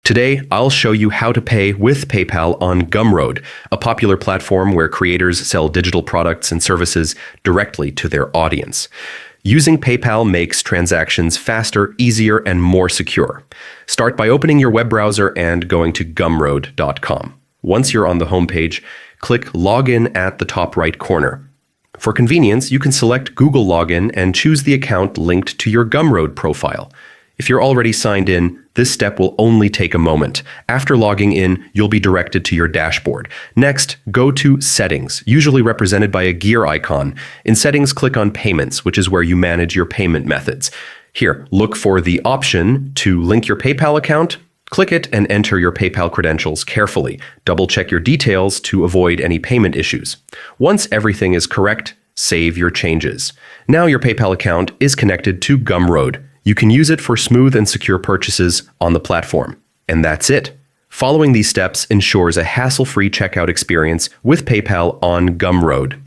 Today, I'll show you how to pay with PayPal on Gumroad, a popular platform where creators sell digital products and services directly to their audience. Using PayPal makes transactions faster, easier, and more secure. Start by opening your web browser and going to gumroad.com. Once you're on the homepage, click Login at the top right corner. For convenience, you can select Google Login and choose the account linked to your Gumroad profile. If you're already signed in, this step will only take a moment. After logging in, you'll be directed to your dashboard. Next, go to Settings, usually represented by a gear icon. In Settings, click on Payments, which is where you manage your payment methods. Here, look for the option to link your PayPal account. Click it and enter your PayPal credentials carefully. Double-check your details to avoid any payment issues. Once everything is correct, save your changes. Now your PayPal account is connected to Gumroad. You can use it for smooth and secure purchases on the platform. And that's it. Following these steps ensures a hassle-free checkout experience with PayPal on Gumroad.